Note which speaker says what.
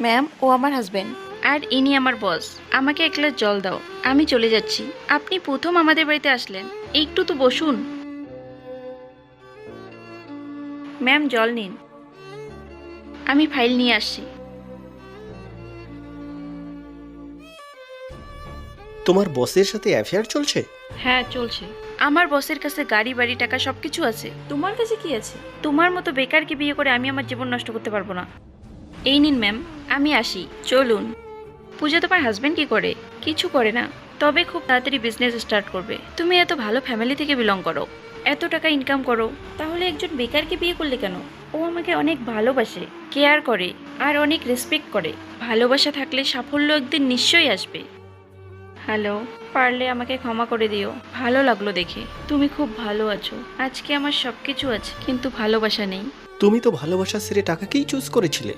Speaker 1: Ma'am, ও আমার husband. আর ইনি আমার বস। আমাকে এক গ্লাস জল দাও, আমি চলে যাচ্ছি। আপনি প্রথম আমাদের বাড়িতে আসলেন, একটু তো বসুন। ম্যাম, জল নিন, আমি ফাইল নিয়ে আসছি।
Speaker 2: তোমার বসের সাথে অ্যাফেয়ার চলছে?
Speaker 1: হ্যাঁ, চলছে। আমার বসের কাছে গাড়ি বাড়ি টাকা সবকিছু আছে। তোমার কাছে কি আছে? তোমার মতো বেকারকে বিয়ে করে আমি আমার জীবন নষ্ট করতে পারবো না। এই নিন ম্যাম, আমি আসি, চলুন। পূজা তোমার হাজবেন্ড কি করে? কিছু করে না, তবে খুব তাড়াতাড়ি বিজনেস স্টার্ট করবে। তুমি এত ভালো ফ্যামিলি থেকে বিলং করো, এত টাকা ইনকাম করো, তাহলে একজন বেকারকে বিয়ে করলে কেন? ও আমাকে অনেক ভালোবাসে, কেয়ার করে, আর অনেক রেসপেক্ট করে। ভালোবাসা থাকলে সাফল্য একদিন নিশ্চয়ই আসবে। হ্যালো, পারলে আমাকে ক্ষমা করে দিও। ভালো লাগলো দেখে তুমি খুব ভালো আছো। আজকে আমার সবকিছু আছে, কিন্তু ভালোবাসা নেই।
Speaker 2: তুমি তো ভালোবাসা ছেড়ে টাকাকেই চুজ করেছিলে।